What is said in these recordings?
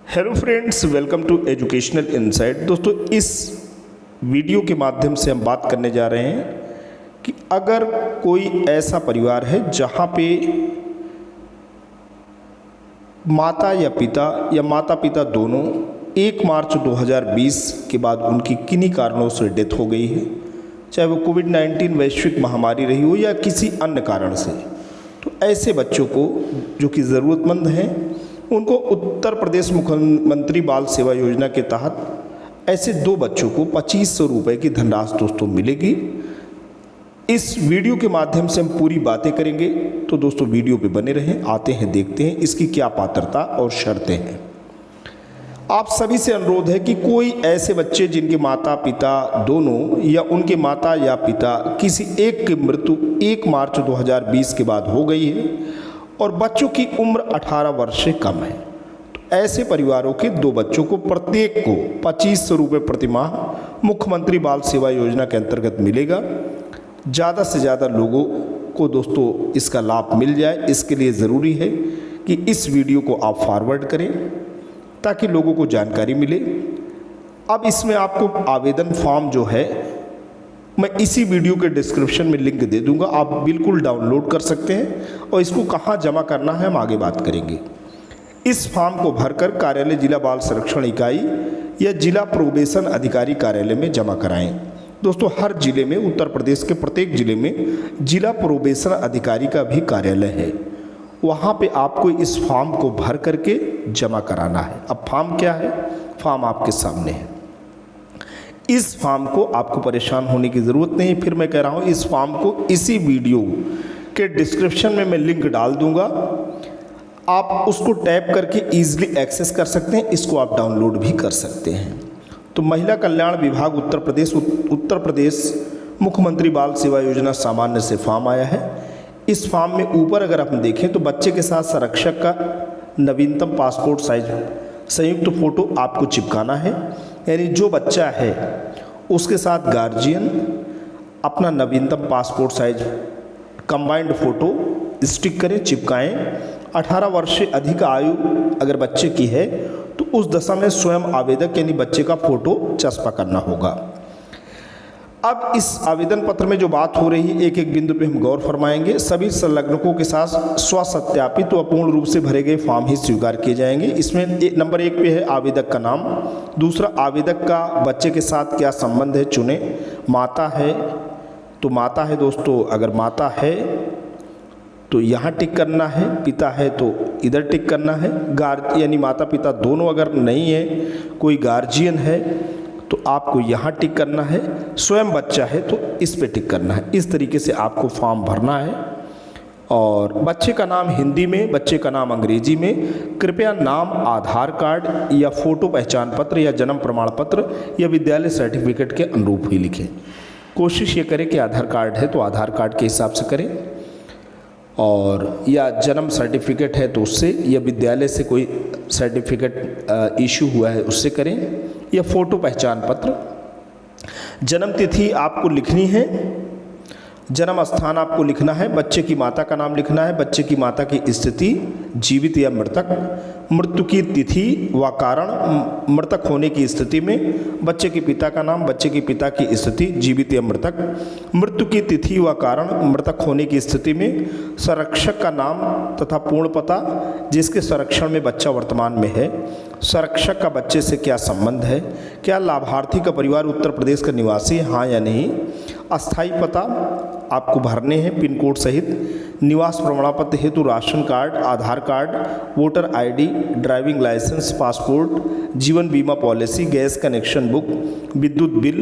Hello friends, welcome to educational insight. दोस्तों, इस video के माध्यम से हम बात करने जा रहे हैं कि अगर कोई ऐसा परिवार है जहां पे माता या माता पिता दोनों 1 मार्च 2020 के बाद उनकी किन्हीं कारणों से डेथ हो गई है, चाहे वो कोविड-19 वैश्विक महामारी रही हो या किसी अन्य कारण से, तो ऐसे बच्चों को जो कि ज़रूरतमंद हैं उनको उत्तर प्रदेश मुख्यमंत्री बाल सेवा योजना के तहत ऐसे 2 बच्चों को 2500 रुपये की धनराशि दोस्तों मिलेगी। इस वीडियो के माध्यम से हम पूरी बातें करेंगे, तो दोस्तों वीडियो पे बने रहें। आते हैं, देखते हैं इसकी क्या पात्रता और शर्तें हैं। आप सभी से अनुरोध है कि कोई ऐसे बच्चे जिनके माता पिता दोनों या उनके माता या पिता किसी एक की मृत्यु 1 मार्च 2020 के बाद हो गई है और बच्चों की उम्र 18 वर्ष से कम है, तो ऐसे परिवारों के 2 बच्चों को प्रत्येक को 2500 रुपये प्रतिमाह मुख्यमंत्री बाल सेवा योजना के अंतर्गत मिलेगा। ज़्यादा से ज़्यादा लोगों को दोस्तों इसका लाभ मिल जाए, इसके लिए ज़रूरी है कि इस वीडियो को आप फॉरवर्ड करें ताकि लोगों को जानकारी मिले। अब इसमें आपको आवेदन फॉर्म जो है मैं इसी वीडियो के डिस्क्रिप्शन में लिंक दे दूंगा, आप बिल्कुल डाउनलोड कर सकते हैं और इसको कहाँ जमा करना है हम आगे बात करेंगे। इस फॉर्म को भरकर कार्यालय जिला बाल संरक्षण इकाई या जिला प्रोबेशन अधिकारी कार्यालय में जमा कराएं। दोस्तों, हर जिले में, उत्तर प्रदेश के प्रत्येक जिले में जिला प्रोबेशन अधिकारी का भी कार्यालय है, वहाँ पे आपको इस फॉर्म को भर करके जमा कराना है। अब फॉर्म क्या है? फॉर्म आपके सामने है। इस फॉर्म को आपको परेशान होने की ज़रूरत नहीं। फिर मैं कह रहा हूँ, इस फॉर्म को इसी वीडियो के डिस्क्रिप्शन में मैं लिंक डाल दूँगा, आप उसको टैप करके ईजिली एक्सेस कर सकते हैं, इसको आप डाउनलोड भी कर सकते हैं। तो महिला कल्याण विभाग उत्तर प्रदेश मुख्यमंत्री बाल सेवा योजना सामान्य से फॉर्म आया है। इस फॉर्म में ऊपर अगर आप देखें तो बच्चे के साथ संरक्षक का नवीनतम पासपोर्ट साइज संयुक्त फ़ोटो आपको चिपकाना है, यानी जो बच्चा है उसके साथ गार्जियन अपना नवीनतम passport size combined photo stick करें, चिपकाएं। 18 वर्ष से अधिक आयु अगर बच्चे की है तो उस दशा में स्वयं आवेदक यानी बच्चे का फ़ोटो चस्पा करना होगा। अब इस आवेदन पत्र में जो बात हो रही है, एक एक बिंदु पे हम गौर फरमाएंगे। सभी संलग्नकों के साथ स्वसत्यापित व पूर्ण रूप से भरे गए फॉर्म ही स्वीकार किए जाएंगे। इसमें नंबर 1 पे है आवेदक का नाम, दूसरा आवेदक का बच्चे के साथ क्या संबंध है चुने। माता है तो माता है दोस्तों, अगर माता है तो यहाँ टिक करना है, पिता है तो इधर टिक करना है। यानी माता पिता दोनों अगर नहीं है, कोई गार्जियन है तो आपको यहाँ टिक करना है, स्वयं बच्चा है तो इस पे टिक करना है। इस तरीके से आपको फॉर्म भरना है। और बच्चे का नाम हिंदी में, बच्चे का नाम अंग्रेजी में। कृपया नाम आधार कार्ड या फ़ोटो पहचान पत्र या जन्म प्रमाण पत्र या विद्यालय सर्टिफिकेट के अनुरूप ही लिखें। कोशिश ये करें कि आधार कार्ड है तो आधार कार्ड के हिसाब से करें, और या जन्म सर्टिफिकेट है तो उससे, या विद्यालय से कोई सर्टिफिकेट इशू हुआ है उससे करें, या फ़ोटो पहचान पत्र। जन्म तिथि आपको लिखनी है, जन्म स्थान आपको लिखना है, बच्चे की माता का नाम लिखना है, बच्चे की माता की स्थिति जीवित या मृतक, मृत्यु की तिथि व कारण, मृतक होने की स्थिति में बच्चे के पिता का नाम, बच्चे के पिता की स्थिति जीवित या मृतक, मृत्यु की तिथि व कारण, मृतक होने की स्थिति में संरक्षक का नाम तथा पूर्ण पता जिसके संरक्षण में बच्चा वर्तमान में है, संरक्षक का बच्चे से क्या संबंध है, क्या लाभार्थी का परिवार उत्तर प्रदेश का निवासी है, हाँ या नहीं, अस्थायी पता आपको भरने हैं पिन कोड सहित, निवास प्रमाण पत्र हेतु ration card, Aadhaar card, voter ID, driving licence, passport, जीवन बीमा पॉलिसी, गैस कनेक्शन बुक, विद्युत बिल,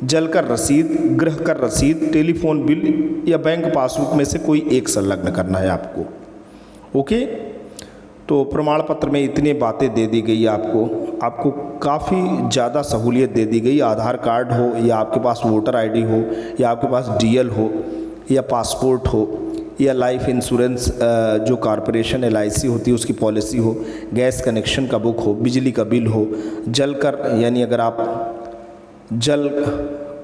जल कर रसीद, गृह कर रसीद, टेलीफोन बिल या बैंक पासबुक में से कोई एक संलग्न करना है आपको। ओके, तो प्रमाण पत्र में इतनी बातें दे दी गई आपको काफ़ी ज़्यादा सहूलियत दे दी गई। आधार कार्ड हो या आपके पास वोटर आईडी हो या आपके पास डीएल हो या पासपोर्ट हो या लाइफ इंश्योरेंस जो कॉरपोरेशन LIC होती है उसकी पॉलिसी हो, गैस कनेक्शन का बुक हो, बिजली का बिल हो, जल कर यानी अगर आप जल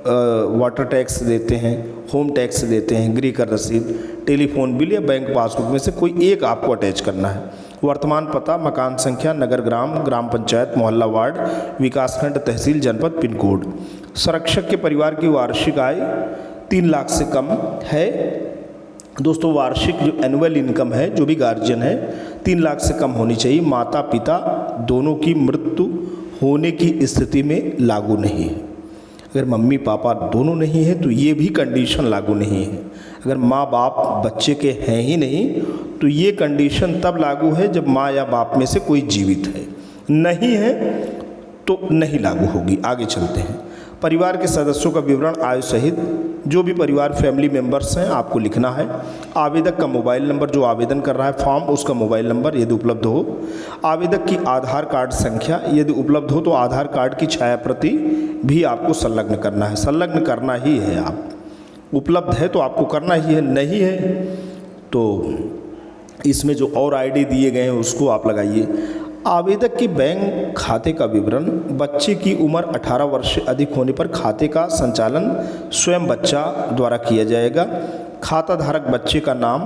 वाटर टैक्स देते हैं, होम टैक्स देते हैं, गृह कर रसीद, टेलीफोन बिल या बैंक पासबुक में से कोई एक आपको अटैच करना है। वर्तमान पता, मकान संख्या, नगर ग्राम, ग्राम पंचायत, मोहल्ला, वार्ड, विकासखंड, तहसील, जनपद, पिन कोड। संरक्षक के परिवार की वार्षिक आय 3 लाख से कम है। दोस्तों, वार्षिक जो एनुअल इनकम है, जो भी गार्जियन है, 3 लाख से कम होनी चाहिए। माता पिता दोनों की मृत्यु होने की स्थिति में लागू नहीं है। अगर मम्मी पापा दोनों नहीं है तो ये भी कंडीशन लागू नहीं है। अगर माँ बाप बच्चे के हैं ही नहीं तो ये कंडीशन तब लागू है जब माँ या बाप में से कोई जीवित है, नहीं है तो नहीं लागू होगी। आगे चलते हैं। परिवार के सदस्यों का विवरण आयु सहित, जो भी परिवार फैमिली मेंबर्स हैं आपको लिखना है। आवेदक का मोबाइल नंबर, जो आवेदन कर रहा है फॉर्म उसका मोबाइल नंबर यदि उपलब्ध हो। आवेदक की आधार कार्ड संख्या, यदि उपलब्ध हो तो आधार कार्ड की छाया प्रति भी आपको संलग्न करना है। संलग्न करना ही है, आप उपलब्ध है तो आपको करना ही है, नहीं है तो इसमें जो और आईडी दिए गए हैं उसको आप लगाइए। आवेदक की बैंक खाते का विवरण, बच्चे की उम्र 18 वर्ष से अधिक होने पर खाते का संचालन स्वयं बच्चा द्वारा किया जाएगा। खाता धारक बच्चे का नाम,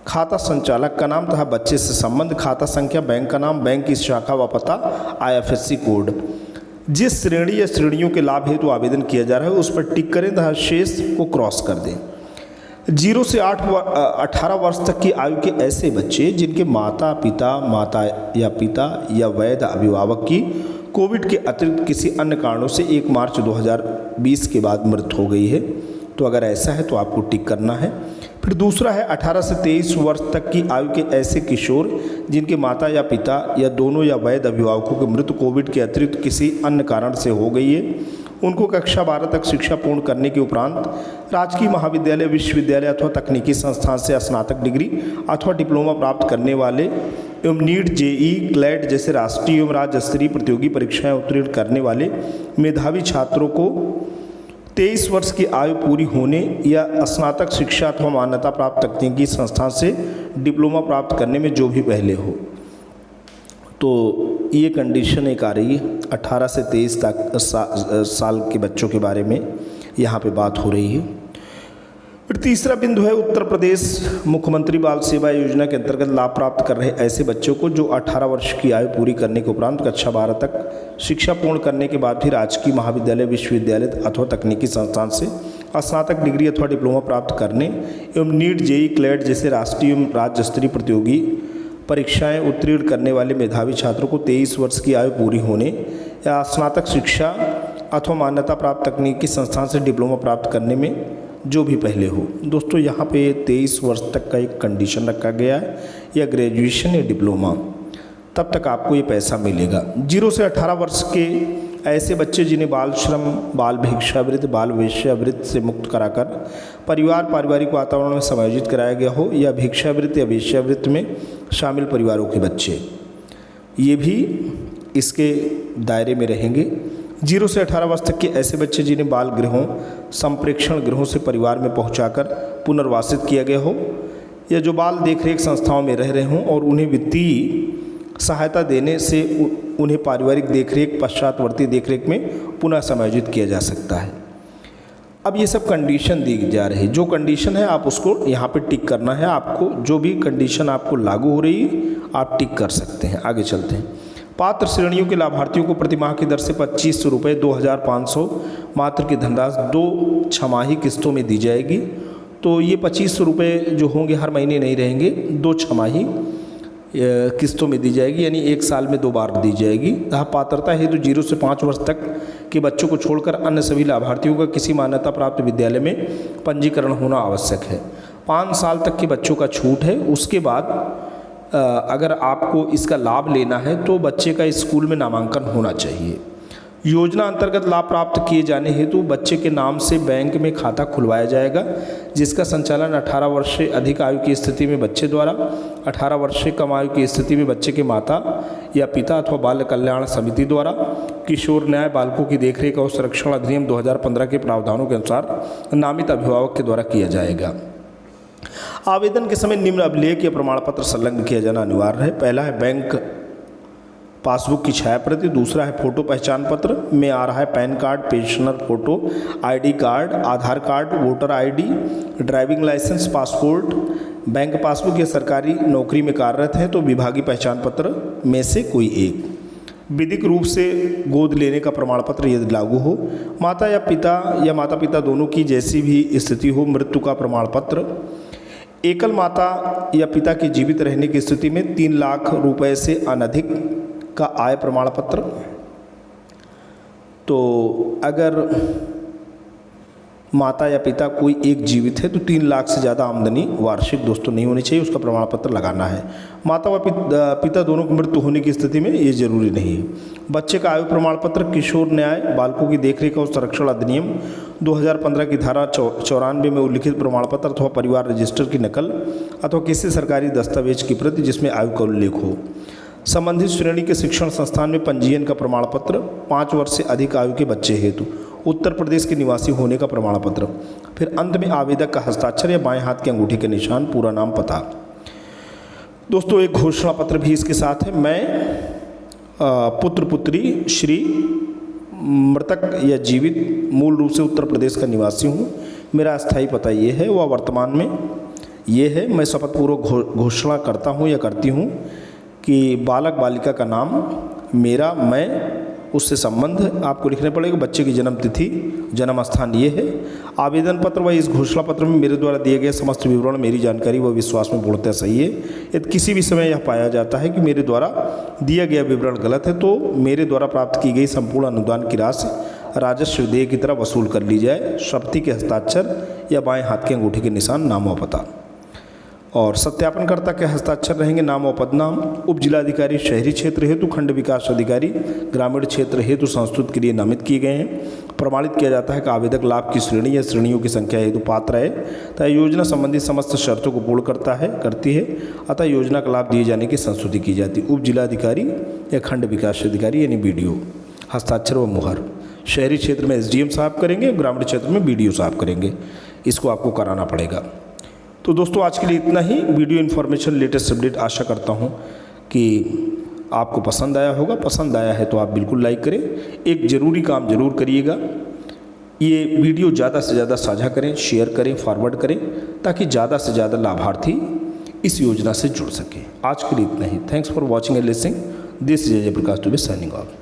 खाता संचालक का नाम तथा बच्चे से संबंध, खाता संख्या, बैंक का नाम, बैंक की शाखा व पता, IFSC कोड। जिस श्रेणी या श्रेणियों के लाभ हेतु आवेदन किया जा रहा है उस पर टिक करें तथा शेष को क्रॉस कर दें। 0 से 18 वर्ष तक की आयु के ऐसे बच्चे जिनके माता या पिता या वैध अभिभावक की कोविड के अतिरिक्त किसी अन्य कारणों से 1 मार्च 2020 के बाद मृत्यु हो गई है, तो अगर ऐसा है तो आपको टिक करना है। फिर दूसरा है 18 से 23 वर्ष तक की आयु के ऐसे किशोर जिनके माता या पिता या दोनों या वैध अभिभावकों की मृत्यु कोविड के अतिरिक्त किसी अन्य कारण से हो गई है, उनको कक्षा 12 तक शिक्षा पूर्ण करने के उपरांत राजकीय महाविद्यालय, विश्वविद्यालय अथवा तकनीकी संस्थान से स्नातक डिग्री अथवा डिप्लोमा प्राप्त करने वाले एवं नीट, जेई, क्लैट जैसे राष्ट्रीय एवं राज्य स्तरीय प्रतियोगी परीक्षाएं उत्तीर्ण करने वाले मेधावी छात्रों को 23 वर्ष की आयु पूरी होने या स्नातक शिक्षा अथवा मान्यता प्राप्त तकनीकी संस्थान से डिप्लोमा प्राप्त करने में जो भी पहले हो। तो ये कंडीशन एक आ रही है 18 से 23 तक साल के बच्चों के बारे में यहाँ पे बात हो रही है। फिर तीसरा बिंदु है उत्तर प्रदेश मुख्यमंत्री बाल सेवा योजना के अंतर्गत लाभ प्राप्त कर रहे ऐसे बच्चों को जो 18 वर्ष की आयु पूरी करने के उपरांत कक्षा 12 तक शिक्षा पूर्ण करने के बाद भी राजकीय महाविद्यालय, विश्वविद्यालय अथवा तकनीकी संस्थान से स्नातक डिग्री अथवा डिप्लोमा प्राप्त करने एवं नीट, जेई, क्लैट जैसे राष्ट्रीय एवं राज्य स्तरीय प्रतियोगी परीक्षाएं उत्तीर्ण करने वाले मेधावी छात्रों को 23 वर्ष की आयु पूरी होने या स्नातक शिक्षा अथवा मान्यता प्राप्त तकनीकी संस्थान से डिप्लोमा प्राप्त करने में जो भी पहले हो। दोस्तों, यहाँ पे 23 वर्ष तक का एक कंडीशन रखा गया है, या ग्रेजुएशन या डिप्लोमा, तब तक आपको ये पैसा मिलेगा। 0 से 18 वर्ष के ऐसे बच्चे जिन्हें बाल श्रम, बाल भिक्षावृत्ति, बाल वेश्यावृत्ति से मुक्त कराकर पारिवारिक वातावरण में समायोजित कराया गया हो, या भिक्षावृत्ति या वेश्यावृत्ति में शामिल परिवारों के बच्चे, ये भी इसके दायरे में रहेंगे। 0 से 18 वर्ष तक के ऐसे बच्चे जिन्हें बाल गृहों, संप्रेक्षण गृहों से परिवार में पहुंचाकर पुनर्वासित किया गया हो, या जो बाल देखरेख संस्थाओं में रह रहे हों और उन्हें वित्तीय सहायता देने से उन्हें पारिवारिक देखरेख, पश्चातवर्ती देखरेख में पुनः समायोजित किया जा सकता है। अब ये सब कंडीशन दी जा रही है। जो कंडीशन है आप उसको यहाँ पे टिक करना है। आपको जो भी कंडीशन आपको लागू हो रही है आप टिक कर सकते हैं। आगे चलते हैं। पात्र श्रेणियों के लाभार्थियों को प्रति माह की दर से 2500 रुपये 2500 मात्र की धनराशि 2 छमाही किस्तों में दी जाएगी। तो ये 2500 रुपये जो होंगे हर महीने नहीं रहेंगे, 2 छमाही किस्तों में दी जाएगी, यानी 1 साल में 2 बार दी जाएगी। पात्रता हेतु 0 से 5 वर्ष तक के बच्चों को छोड़कर अन्य सभी लाभार्थियों का किसी मान्यता प्राप्त विद्यालय में पंजीकरण होना आवश्यक है। 5 साल तक के बच्चों का छूट है। उसके बाद अगर आपको इसका लाभ लेना है तो बच्चे का स्कूल में नामांकन होना चाहिए। योजना अंतर्गत लाभ प्राप्त किए जाने हेतु बच्चे के नाम से बैंक में खाता खुलवाया जाएगा, जिसका संचालन 18 वर्ष से अधिक आयु की स्थिति में बच्चे द्वारा, 18 वर्ष से कम आयु की स्थिति में बच्चे के माता या पिता अथवा बाल कल्याण समिति द्वारा, किशोर न्याय बालकों की देखरेख और संरक्षण अधिनियम 2015 के प्रावधानों के अनुसार नामित अभिभावक के द्वारा किया जाएगा। आवेदन के समय निम्न अभिलेख या प्रमाण पत्र संलग्न किया जाना अनिवार्य है। पहला है बैंक पासबुक की छाया प्रति, दूसरा है फोटो पहचान पत्र में आ रहा है PAN card, pensioner photo, ID card, Aadhaar card, voter ID, driving licence, passport bank passbook या सरकारी नौकरी में कार्यरत हैं तो विभागीय पहचान पत्र में से कोई एक, विधिक रूप से गोद लेने का प्रमाण पत्र यदि लागू हो, माता पिता दोनों की जैसी भी स्थिति हो, मृत्यु का प्रमाण पत्र, एकल माता या पिता के जीवित रहने की स्थिति में 3 लाख रुपए से अनधिक का आय प्रमाण पत्र। तो अगर माता या पिता कोई एक जीवित है तो 3 लाख से ज़्यादा आमदनी वार्षिक दोस्तों नहीं होनी चाहिए, उसका प्रमाण पत्र लगाना है। माता व पिता दोनों की मृत्यु होने की स्थिति में ये जरूरी नहीं है। बच्चे का आयु प्रमाण पत्र किशोर न्याय बालकों की देखरेख और संरक्षण अधिनियम 2015 की धारा 94 में उल्लिखित प्रमाण पत्र अथवा परिवार रजिस्टर की नकल अथवा किसी सरकारी दस्तावेज की प्रति जिसमें आयु का उल्लेख हो। संबंधित श्रेणी के शिक्षण संस्थान में पंजीयन का प्रमाण पत्र, 5 वर्ष से अधिक आयु के बच्चे हेतु उत्तर प्रदेश के निवासी होने का प्रमाण पत्र। फिर अंत में आवेदक का हस्ताक्षर या बाएं हाथ के अंगूठे के निशान, पूरा नाम, पता। दोस्तों एक घोषणा पत्र भी इसके साथ है। मैं पुत्र पुत्री श्री मृतक या जीवित मूल रूप से उत्तर प्रदेश का निवासी हूँ। मेरा अस्थायी पता ये है, वह वर्तमान में ये है। मैं शपथपूर्वक घोषणा करता हूँ या करती हूँ कि बालक बालिका का नाम मेरा, मैं, उससे संबंध आपको लिखने पड़ेगा, बच्चे की जन्म तिथि, जन्म स्थान ये है। आवेदन पत्र व इस घोषणा पत्र में मेरे द्वारा दिए गए समस्त विवरण मेरी जानकारी व विश्वास में पूर्णतः सही है। यदि किसी भी समय यह पाया जाता है कि मेरे द्वारा दिया गया विवरण गलत है तो मेरे द्वारा प्राप्त की गई संपूर्ण अनुदान की राशि राजस्व देय की तरह वसूल कर ली जाए। शर्ती के हस्ताक्षर या बाएं हाथ के अंगूठे के निशान, नाम व पता। और सत्यापनकर्ता के हस्ताक्षर रहेंगे। नाम और पदनाम उप जिलाधिकारी शहरी क्षेत्र हेतु, खंड विकास अधिकारी ग्रामीण क्षेत्र हेतु संस्तुत के लिए नामित किए गए हैं। प्रमाणित किया जाता है कि आवेदक लाभ की श्रेणी या श्रेणियों की संख्या हेतु पात्र है तथा योजना संबंधी समस्त शर्तों को पूर्ण करती है अतः योजना का लाभ दिए जाने की संस्तुति की जाती है। उप जिलाधिकारी या खंड विकास अधिकारी यानी BDO, हस्ताक्षर व मुहर शहरी क्षेत्र में SDM साहब करेंगे, ग्रामीण क्षेत्र में BDO साहब करेंगे। इसको आपको कराना पड़ेगा। तो दोस्तों आज के लिए इतना ही। वीडियो इन्फॉर्मेशन लेटेस्ट अपडेट आशा करता हूँ कि आपको पसंद आया होगा। पसंद आया है तो आप बिल्कुल लाइक करें। एक ज़रूरी काम ज़रूर करिएगा, ये वीडियो ज़्यादा से ज़्यादा साझा करें, शेयर करें, फॉरवर्ड करें ताकि ज़्यादा से ज़्यादा लाभार्थी इस योजना से जुड़ सकें। आज के लिए इतना ही। Thanks for watching and listening. This is Jai Prakash Dubey signing off.